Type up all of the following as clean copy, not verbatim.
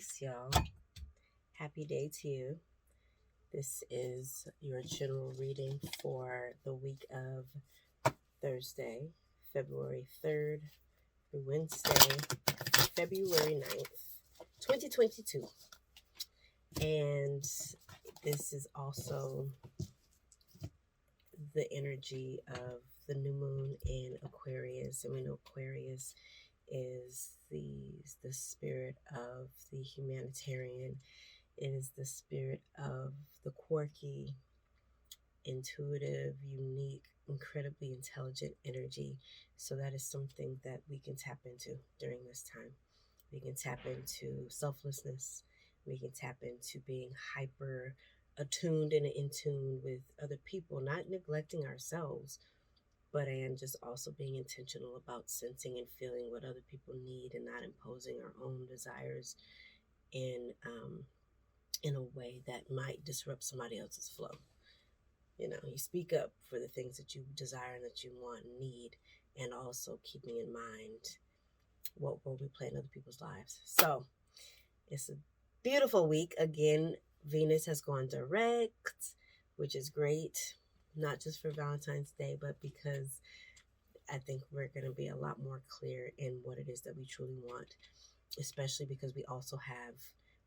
peace, y'all. Happy day to you. This is your general reading for the week of Thursday, February 3rd through Wednesday, February 9th, 2022. And this is also the energy of the new moon in Aquarius. And we know Aquarius is the spirit of the humanitarian. It is the spirit of the quirky, intuitive, unique, incredibly intelligent energy. So that is something that we can tap into during this time. We can tap into selflessness. We can tap into being hyper attuned and in tune with other people, not neglecting ourselves, but and just also being intentional about sensing and feeling what other people need and not imposing our own desires in a way that might disrupt somebody else's flow. You speak up for the things that you desire and that you want and need, and also keeping in mind what role we play in other people's lives. So it's a beautiful week. Again, Venus has gone direct, which is great, not just for Valentine's Day, but because I think we're going to be a lot more clear in what it is that we truly want, especially because we also have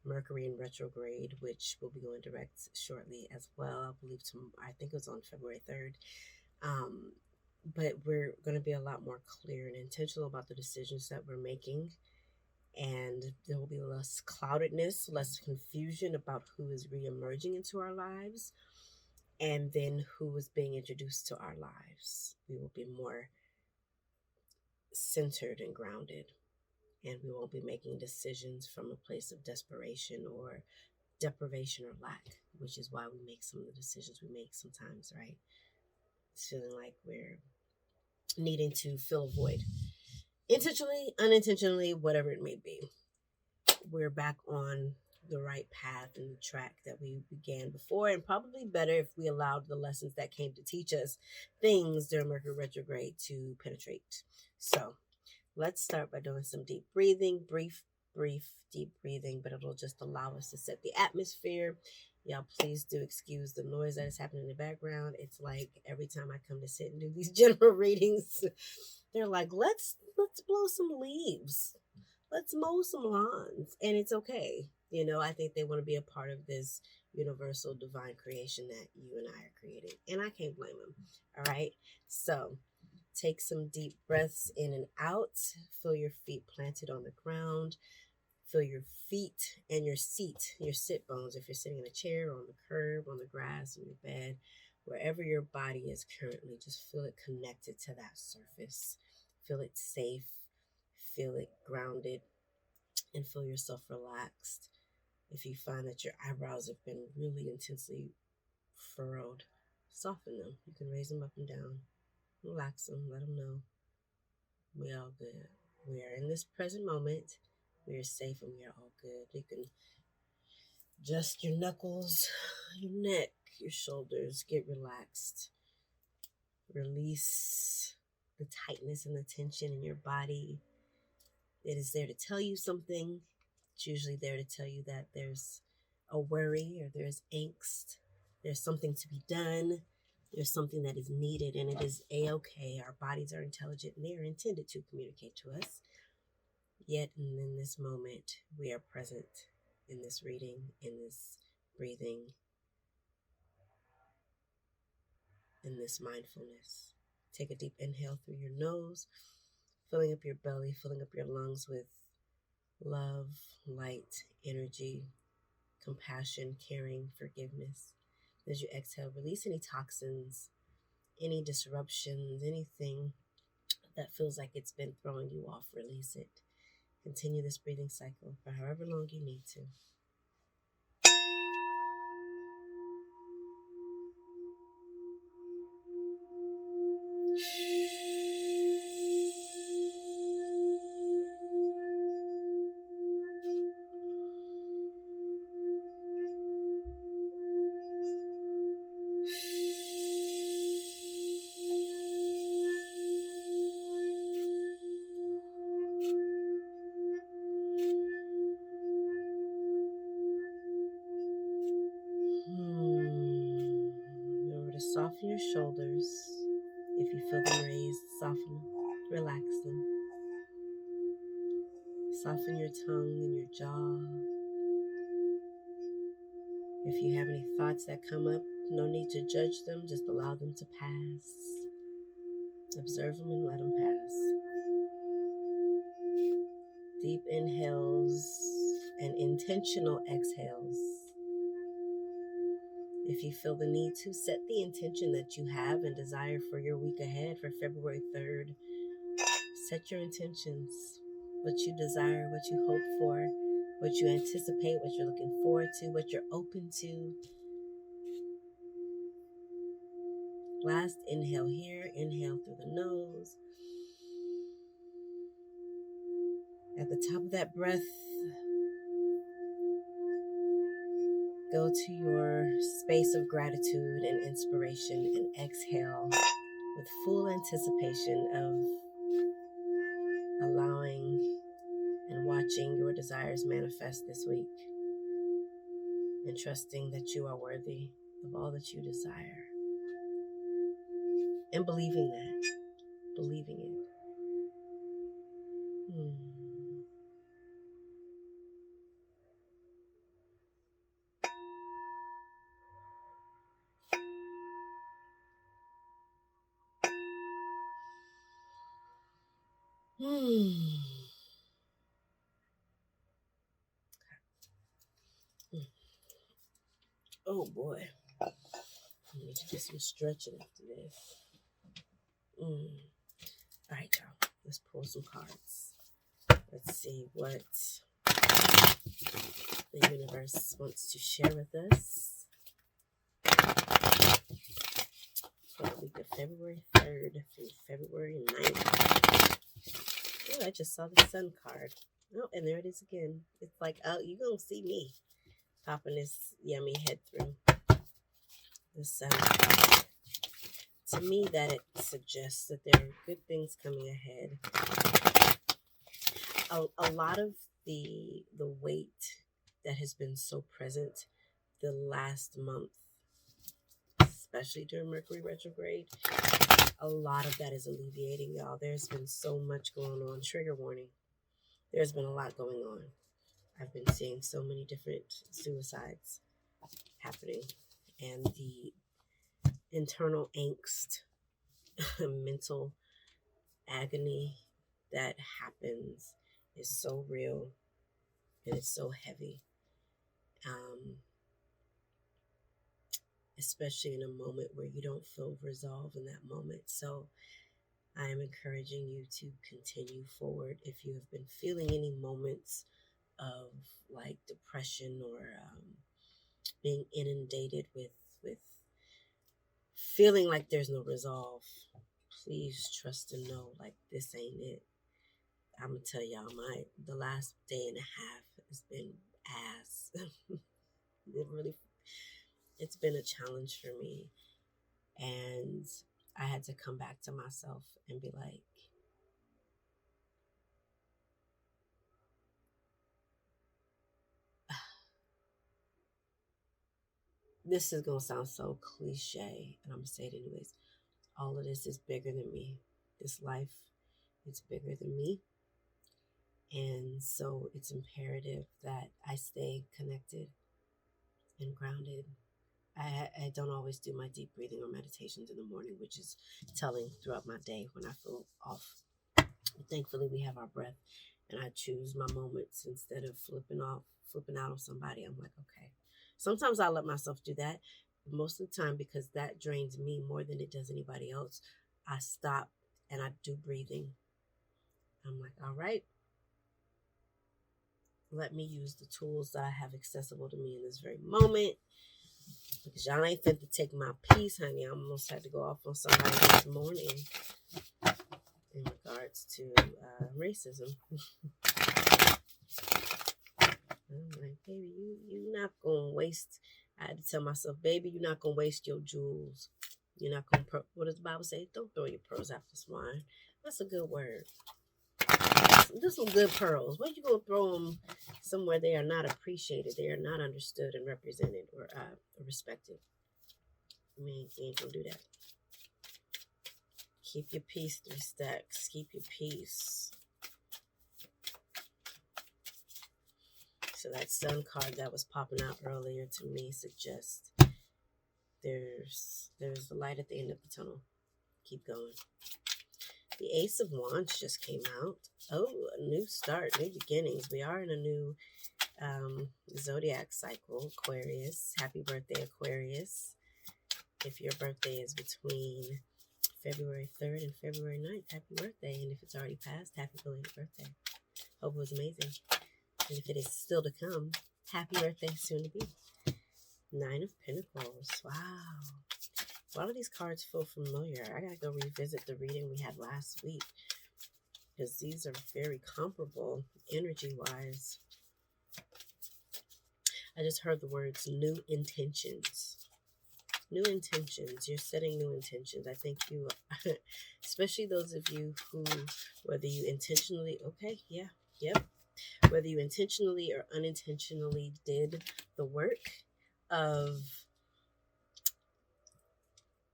Mercury in retrograde, which will be going direct shortly as well. I think it was on February 3rd. But we're going to be a lot more clear and intentional about the decisions that we're making. And there will be less cloudedness, less confusion about who is reemerging into our lives and then who is being introduced to our lives. We will be more centered and grounded, and we won't be making decisions from a place of desperation or deprivation or lack, which is why we make some of the decisions we make sometimes, right? It's feeling like we're needing to fill a void, intentionally, unintentionally, whatever it may be. We're back on the right path and the track that we began before, and probably better if we allowed the lessons that came to teach us things during Mercury retrograde to penetrate. So let's start by doing some deep breathing, brief, deep breathing, but it'll just allow us to set the atmosphere. Y'all, please do excuse the noise that is happening in the background. It's like every time I come to sit and do these general readings, they're like, let's blow some leaves. Let's mow some lawns. And it's okay. I think they want to be a part of this universal divine creation that you and I are creating. And I can't blame them. All right. So take some deep breaths in and out. Feel your feet planted on the ground. Feel your feet and your sit bones. If you're sitting in a chair, or on the curb, on the grass, on your bed, wherever your body is currently, just feel it connected to that surface. Feel it safe. Feel it grounded. And feel yourself relaxed. If you find that your eyebrows have been really intensely furrowed, soften them. You can raise them up and down. Relax them. Let them know we all good. We are in this present moment. We are safe and we are all good. You can adjust your knuckles, your neck, your shoulders. Get relaxed. Release the tightness and the tension in your body. It is there to tell you something. It's usually there to tell you that there's a worry or there's angst. There's something to be done. There's something that is needed, and it is a-okay. Our bodies are intelligent and they are intended to communicate to us. Yet in this moment, we are present in this reading, in this breathing, in this mindfulness. Take a deep inhale through your nose, filling up your belly, filling up your lungs with love, light, energy, compassion, caring, forgiveness. As you exhale, release any toxins, any disruptions, anything that feels like it's been throwing you off. Release it. Continue this breathing cycle for however long you need to. just soften your shoulders. If you feel them raised, soften them, relax them. Soften your tongue and your jaw. If you have any thoughts that come up, no need to judge them, just allow them to pass. Observe them and let them pass. Deep inhales and intentional exhales. If you feel the need to, set the intention that you have and desire for your week ahead for February 3rd. Set your intentions, what you desire, what you hope for, what you anticipate, what you're looking forward to, what you're open to. Last inhale here, inhale through the nose. At the top of that breath, go to your space of gratitude and inspiration and exhale with full anticipation of allowing and watching your desires manifest this week and trusting that you are worthy of all that you desire and believing it. Oh boy, I need to do some stretching after this. All right, y'all, let's pull some cards. Let's see what the universe wants to share with us for the week of February 3rd through February 9th. Oh, I just saw the sun card. Oh, and there it is again. It's like, oh, you're going to see me popping this yummy head through the sun card. To me, that it suggests that there are good things coming ahead. A lot of the weight that has been so present the last month, especially during Mercury retrograde, a lot of that is alleviating, y'all. There's been so much going on. Trigger warning. There's been a lot going on. I've been seeing so many different suicides happening, and the internal angst, mental agony that happens is so real and it's so heavy, especially in a moment where you don't feel resolve in that moment. So I am encouraging you to continue forward. If you have been feeling any moments of like depression or being inundated with feeling like there's no resolve, please trust and know like this ain't it. I'm gonna tell y'all, the last day and a half has been ass. It's been a challenge for me, and I had to come back to myself and be like, this is gonna sound so cliche, and I'm gonna say it anyways. All of this is bigger than me. This life is bigger than me. And so it's imperative that I stay connected and grounded. I don't always do my deep breathing or meditations in the morning, which is telling throughout my day when I feel off. But thankfully, we have our breath, and I choose my moments instead of flipping out on somebody. I'm like, okay. Sometimes I let myself do that. But most of the time, because that drains me more than it does anybody else, I stop and I do breathing. I'm like, all right. Let me use the tools that I have accessible to me in this very moment. Because y'all ain't fit to take my peace, honey. I almost had to go off on somebody this morning in regards to racism. I'm like, baby, you not gonna waste. I had to tell myself, baby, you're not gonna waste your jewels. You're not gonna. What does the Bible say? Don't throw your pearls after swine. That's a good word. Do some good pearls. Where you gonna throw them somewhere they are not appreciated, they are not understood and represented or respected? We ain't gonna do that. Keep your peace, 3 stacks. Keep your peace. So that sun card that was popping out earlier to me suggests there's the light at the end of the tunnel. Keep going. The Ace of Wands just came out. Oh, a new start, new beginnings. We are in a new zodiac cycle, Aquarius. Happy birthday, Aquarius. If your birthday is between February 3rd and February 9th, happy birthday. And if it's already passed, happy belated birthday. Hope it was amazing. And if it is still to come, happy birthday soon to be. 9 of Pentacles. Wow. A lot of these cards feel familiar. I gotta go revisit the reading we had last week, because these are very comparable energy-wise. I just heard the words new intentions. New intentions. You're setting new intentions. I think you, especially those of you who, whether you intentionally, whether you intentionally or unintentionally did the work of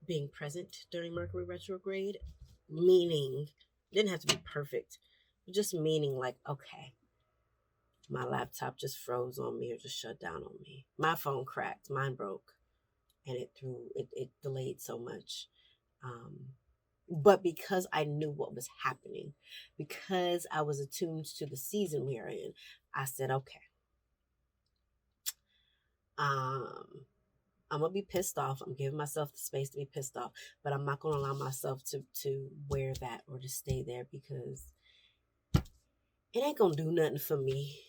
being present during Mercury retrograde, meaning, didn't have to be perfect, but just meaning like, okay, my laptop just froze on me or just shut down on me. My phone cracked, mine broke, and it delayed so much. But because I knew what was happening, because I was attuned to the season we are in, I said, okay, I'm going to be pissed off. I'm giving myself the space to be pissed off, but I'm not going to allow myself to wear that or to stay there, because it ain't going to do nothing for me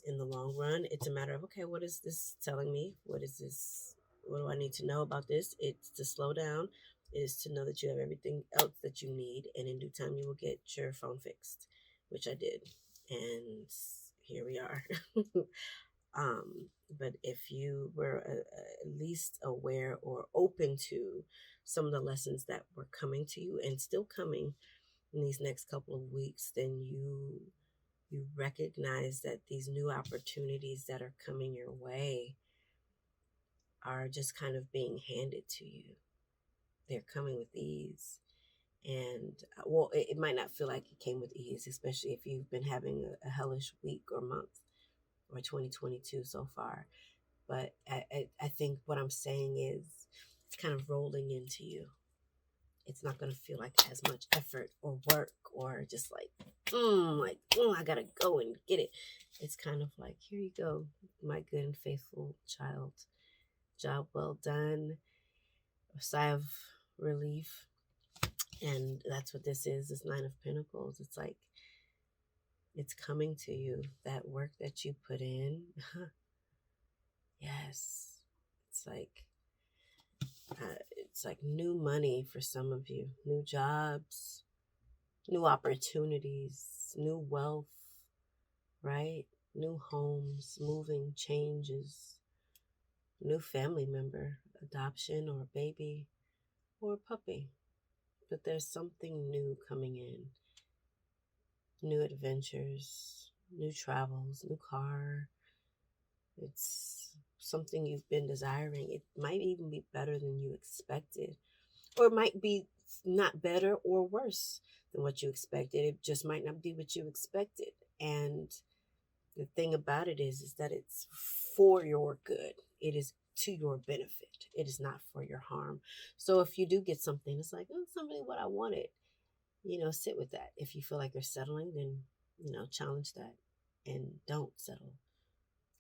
in the long run. It's a matter of, okay, what is this telling me? What is this? What do I need to know about this? It's to slow down. It is to know that you have everything else that you need, and in due time you will get your phone fixed, which I did. And here we are. But if you were at least aware or open to some of the lessons that were coming to you and still coming in these next couple of weeks, then you recognize that these new opportunities that are coming your way are just kind of being handed to you. They're coming with ease. And well, it might not feel like it came with ease, especially if you've been having a hellish week or month or 2022 so far. But I think what I'm saying is it's kind of rolling into you. It's not going to feel like as much effort or work or just like, I got to go and get it. It's kind of like, here you go, my good and faithful child. Job well done. A sigh of relief. And that's what this is, this 9 of Pentacles. It's like, it's coming to you. That work that you put in. Yes. It's like new money for some of you. New jobs, new opportunities, new wealth, right? New homes, moving changes, new family member, adoption or baby or puppy. But there's something new coming in. New adventures, new travels, new car. It's something you've been desiring. It might even be better than you expected. Or it might be not better or worse than what you expected. It just might not be what you expected. And the thing about it is that it's for your good. It is to your benefit. It is not for your harm. So if you do get something, it's like, oh, somebody what I wanted. Sit with that. If you feel like you're settling, then, challenge that and don't settle.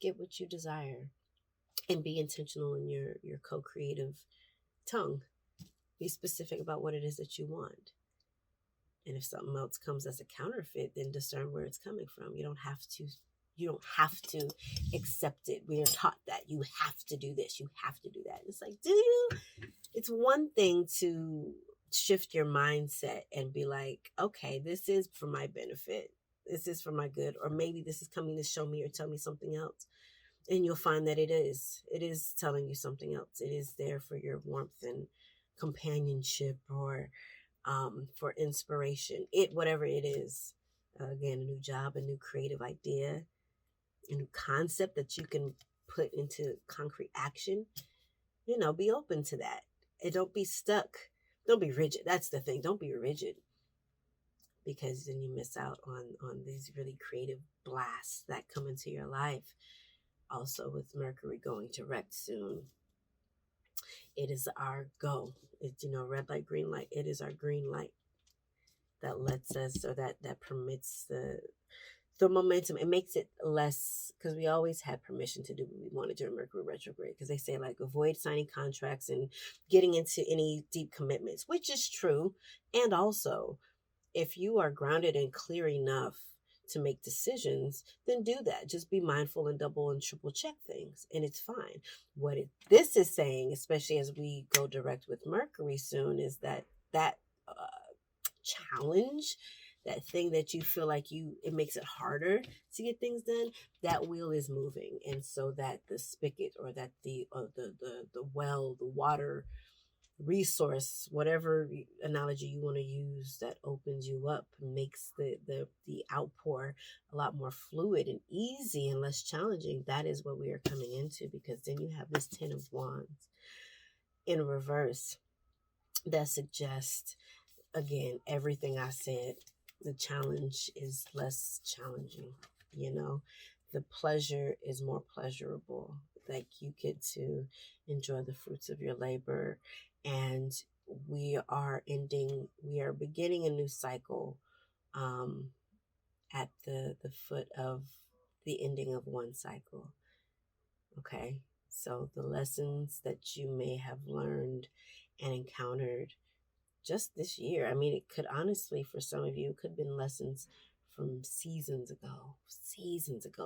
Get what you desire and be intentional in your co-creative tongue. Be specific about what it is that you want. And if something else comes as a counterfeit, then discern where it's coming from. You don't have to accept it. We are taught that you have to do this, you have to do that. It's like, do you? It's one thing to shift your mindset and be like, okay, this is for my benefit. This is for my good. Or maybe this is coming to show me or tell me something else. And you'll find that it is telling you something else. It is there for your warmth and companionship or for inspiration. Whatever it is. Again, a new job, a new creative idea, a new concept that you can put into concrete action. be open to that. And don't be stuck. Don't be rigid. That's the thing. Don't be rigid, because then you miss out on these really creative blasts that come into your life. Also, with Mercury going direct soon, it is our go. It's, red light, green light. It is our green light that lets us, or that permits the momentum. It makes it less, because we always had permission to do what we wanted during Mercury retrograde, because they say, like, avoid signing contracts and getting into any deep commitments, which is true. And also, if you are grounded and clear enough to make decisions, then do that. Just be mindful and double and triple check things, and it's fine. This is saying, especially as we go direct with Mercury soon, is that challenge, that thing that you feel like it makes it harder to get things done, that wheel is moving. And so that the spigot, or that the well, the water resource, whatever analogy you want to use, that opens you up, makes the outpour a lot more fluid and easy and less challenging. That is what we are coming into, because then you have this 10 of Wands in reverse that suggests, again, everything I said. The challenge is less challenging, the pleasure is more pleasurable. Like, you get to enjoy the fruits of your labor. And we are beginning a new cycle at the foot of the ending of one cycle. Okay, so the lessons that you may have learned and encountered just this year, I mean, it could honestly, for some of you, it could have been lessons from seasons ago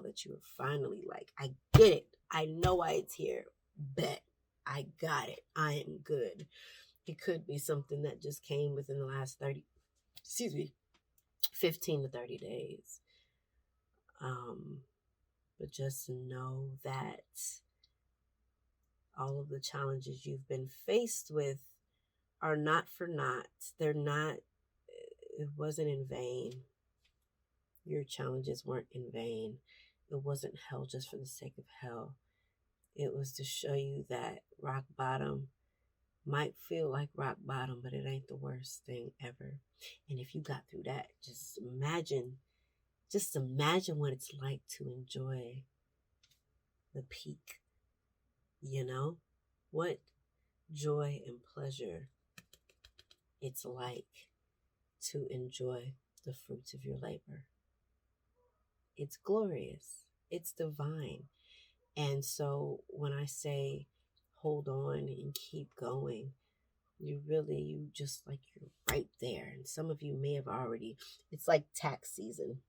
that you were finally like, I get it. I know why it's here. Bet. I got it. I am good. It could be something that just came within the last 15 to 30 days. But just know that all of the challenges you've been faced with are not for naught. They're not, it wasn't in vain. Your challenges weren't in vain. It wasn't hell just for the sake of hell. It was to show you that rock bottom might feel like rock bottom, but it ain't the worst thing ever. And if you got through that, just imagine what it's like to enjoy the peak. What joy and pleasure it's like to enjoy the fruits of your labor. It's glorious. It's divine. And so when I say hold on and keep going, you just, like, you're right there. And some of you may have already, it's like tax season,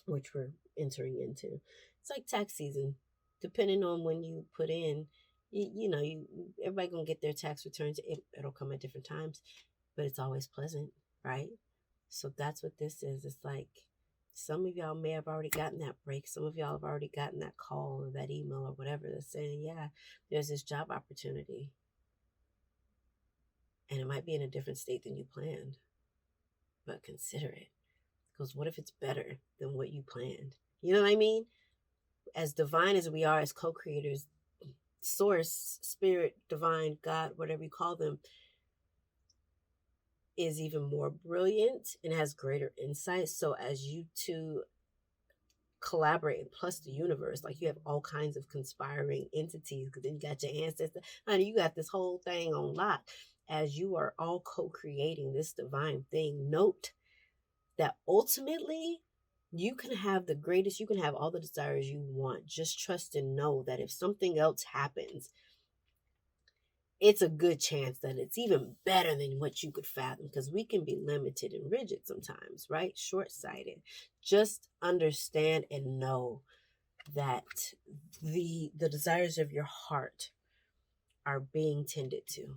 which we're entering into. It's like tax season. Depending on when you put in, everybody gonna get their tax returns. It'll come at different times, but it's always pleasant, right? So that's what this is. It's like, some of y'all may have already gotten that break. Some of y'all have already gotten that call or that email or whatever that's saying, yeah, there's this job opportunity. And it might be in a different state than you planned. But consider it. Because what if it's better than what you planned? You know what I mean? As divine as we are, as co-creators, source, spirit, divine, God, whatever you call them, is even more brilliant and has greater insight. So as you two collaborate, plus the universe, like, you have all kinds of conspiring entities, because then you got your ancestors, honey, you got this whole thing on lock. As you are all co-creating this divine thing, note that ultimately you can have all the desires you want. Just trust and know that if something else happens, it's a good chance that it's even better than what you could fathom, because we can be limited and rigid sometimes, right? Short-sighted. Just understand and know that the desires of your heart are being tended to.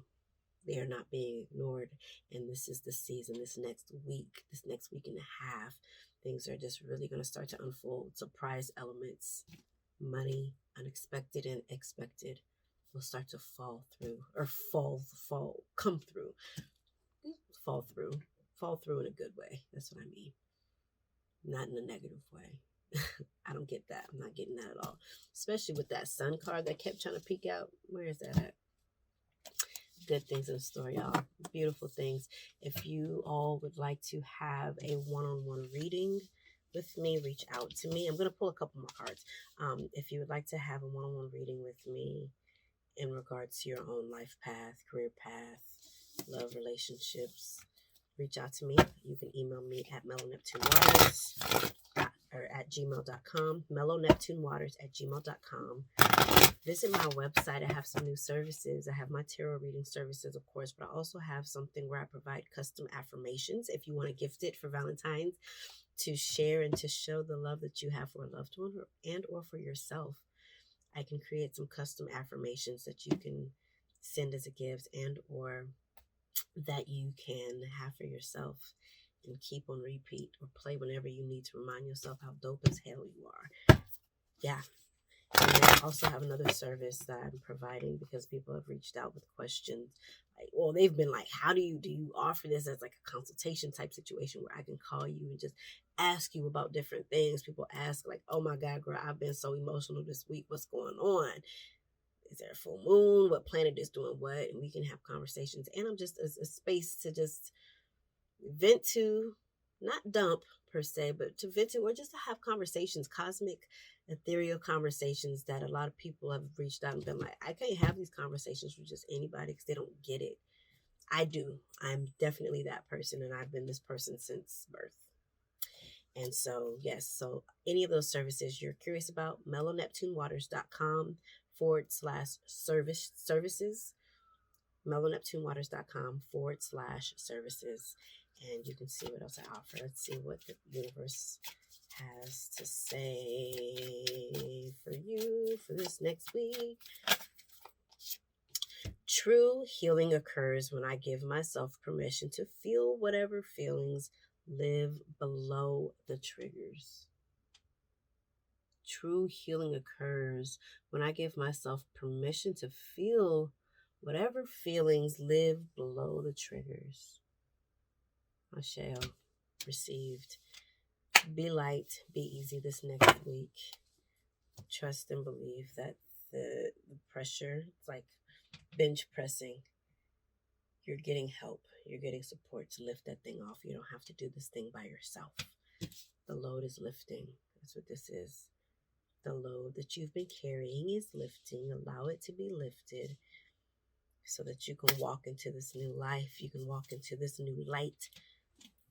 They are not being ignored. And this is the season, this next week and a half, things are just really going to start to unfold. Surprise elements, money, unexpected and expected, will start to fall through in a good way. That's what I mean. Not in a negative way. I don't get that. I'm not getting that at all. Especially with that sun card that kept trying to peek out. Where is that at? good things in store, y'all. Beautiful things. If you all would like to have a one-on-one reading with me, reach out to me. I'm going to pull a couple more cards. If you would like to have a one-on-one reading with me in regards to your own life path, career path, love, relationships, reach out to me. You can email me at mellowneptunewaters or at gmail.com, mellowneptunewaters@gmail.com. Visit my website. I have some new services. I have my tarot reading services, of course, but I also have something where I provide custom affirmations if you want to gift it for Valentine's, to share and to show the love that you have for a loved one or for yourself. I can create some custom affirmations that you can send as a gift and or that you can have for yourself and keep on repeat or play whenever you need to remind yourself how dope as hell you are. Yeah. And then I also have another service that I'm providing because people have reached out with questions. Like, well, they've been like, how do you offer this as like a consultation type situation where I can call you and just ask you about different things? People ask like, oh my God, girl, I've been so emotional this week. What's going on? Is there a full moon? What planet is doing what? And we can have conversations. And I'm just a space to just vent to, not dump per se, but to vent to or just to have conversations, cosmic, ethereal conversations that a lot of people have reached out and been like, I can't have these conversations with just anybody because they don't get it. I do. I'm definitely that person, and I've been this person since birth. And so, yes, so any of those services you're curious about, mellowneptunewaters.com/services, mellowneptunewaters.com/services. And you can see what else I offer. Let's see what the universe has to say for you for this next week. True healing occurs when I give myself permission to feel whatever feelings live below the triggers. True healing occurs when I give myself permission to feel whatever feelings live below the triggers. I shall received. Be light, be easy this next week. Trust and believe that the pressure, it's like bench pressing. You're getting help. You're getting support to lift that thing off. You don't have to do this thing by yourself. The load is lifting. That's what this is. The load that you've been carrying is lifting. Allow it to be lifted so that you can walk into this new life. You can walk into this new light.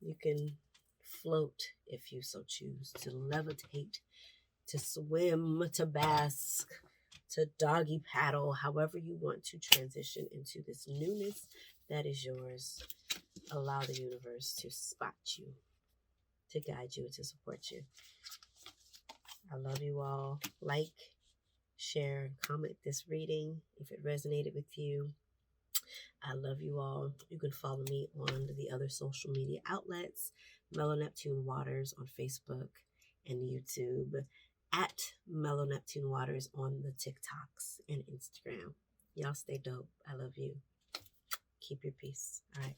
You can float if you so choose, to levitate, to swim, to bask, to doggy paddle, however you want to transition into this newness that is yours. Allow the universe to spot you, to guide you, and to support you. I love you all. Like, share, comment this reading if it resonated with you. I love you all. You can follow me on the other social media outlets, Mellow Neptune Waters on Facebook and YouTube, at Mellow Neptune Waters on the TikToks and Instagram. Y'all stay dope. I love you. Keep your peace. All right.